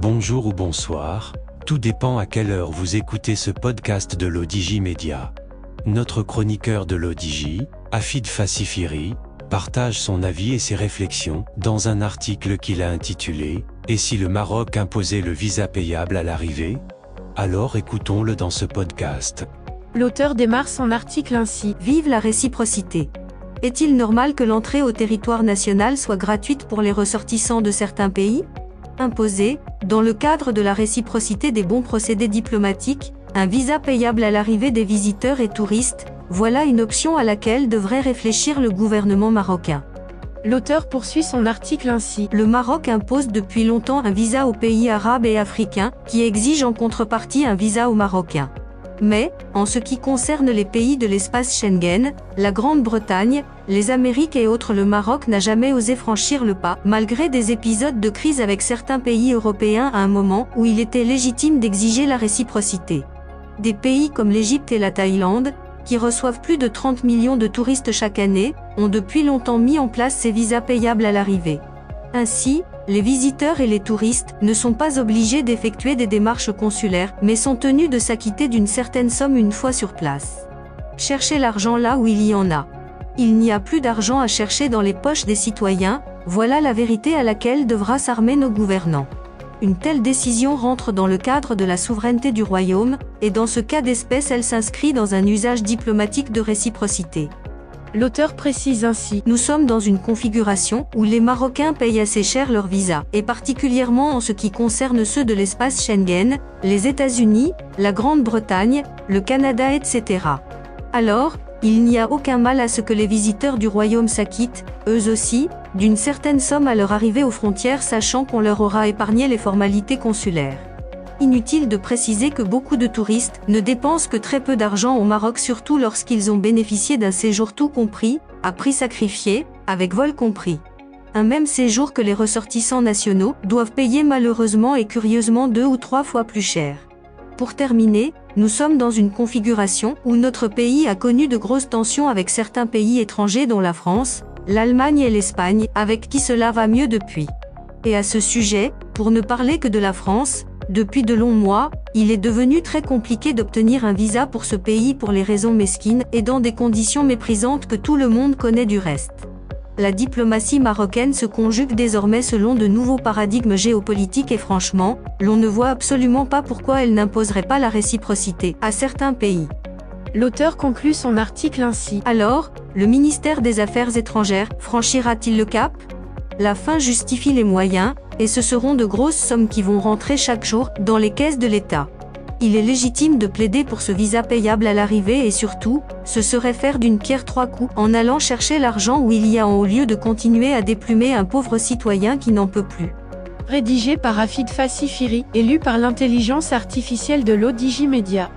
Bonjour ou bonsoir, tout dépend à quelle heure vous écoutez ce podcast de l'ODJ Media. Notre chroniqueur de l'ODJ, Afid Fassifiri, partage son avis et ses réflexions dans un article qu'il a intitulé « Et si le Maroc imposait le visa payable à l'arrivée ?» Alors écoutons-le dans ce podcast. L'auteur démarre son article ainsi. Vive la réciprocité. Est-il normal que l'entrée au territoire national soit gratuite pour les ressortissants de certains pays ? Imposer, dans le cadre de la réciprocité des bons procédés diplomatiques, un visa payable à l'arrivée des visiteurs et touristes, voilà une option à laquelle devrait réfléchir le gouvernement marocain. L'auteur poursuit son article ainsi. Le Maroc impose depuis longtemps un visa aux pays arabes et africains, qui exige en contrepartie un visa aux Marocains. Mais, en ce qui concerne les pays de l'espace Schengen, la Grande-Bretagne, les Amériques et autres, le Maroc n'a jamais osé franchir le pas, malgré des épisodes de crise avec certains pays européens à un moment où il était légitime d'exiger la réciprocité. Des pays comme l'Égypte et la Thaïlande, qui reçoivent plus de 30 millions de touristes chaque année, ont depuis longtemps mis en place ces visas payables à l'arrivée. Ainsi, les visiteurs et les touristes ne sont pas obligés d'effectuer des démarches consulaires, mais sont tenus de s'acquitter d'une certaine somme une fois sur place. Cherchez l'argent là où il y en a. Il n'y a plus d'argent à chercher dans les poches des citoyens, voilà la vérité à laquelle devra s'armer nos gouvernants. Une telle décision rentre dans le cadre de la souveraineté du royaume, et dans ce cas d'espèce elle s'inscrit dans un usage diplomatique de réciprocité. L'auteur précise ainsi. Nous sommes dans une configuration où les Marocains payent assez cher leur visa, et particulièrement en ce qui concerne ceux de l'espace Schengen, les États-Unis, la Grande-Bretagne, le Canada, etc. Alors, il n'y a aucun mal à ce que les visiteurs du royaume s'acquittent, eux aussi, d'une certaine somme à leur arrivée aux frontières, sachant qu'on leur aura épargné les formalités consulaires. Inutile de préciser que beaucoup de touristes ne dépensent que très peu d'argent au Maroc, surtout lorsqu'ils ont bénéficié d'un séjour tout compris, à prix sacrifié, avec vol compris. Un même séjour que les ressortissants nationaux doivent payer malheureusement et curieusement 2 ou 3 fois plus cher. Pour terminer, nous sommes dans une configuration où notre pays a connu de grosses tensions avec certains pays étrangers dont la France, l'Allemagne et l'Espagne, avec qui cela va mieux depuis. Et à ce sujet, pour ne parler que de la France, depuis de longs mois, il est devenu très compliqué d'obtenir un visa pour ce pays pour les raisons mesquines et dans des conditions méprisantes que tout le monde connaît du reste. La diplomatie marocaine se conjugue désormais selon de nouveaux paradigmes géopolitiques et franchement, l'on ne voit absolument pas pourquoi elle n'imposerait pas la réciprocité à certains pays. L'auteur conclut son article ainsi. Alors, le ministère des Affaires étrangères franchira-t-il le cap ? La fin justifie les moyens, et ce seront de grosses sommes qui vont rentrer chaque jour dans les caisses de l'État. Il est légitime de plaider pour ce visa payable à l'arrivée et surtout, ce serait faire d'une pierre 3 coups en allant chercher l'argent où il y a en, au lieu de continuer à déplumer un pauvre citoyen qui n'en peut plus. Rédigé par Afid Fassifiri et lu par l'intelligence artificielle de l'ODJ Media.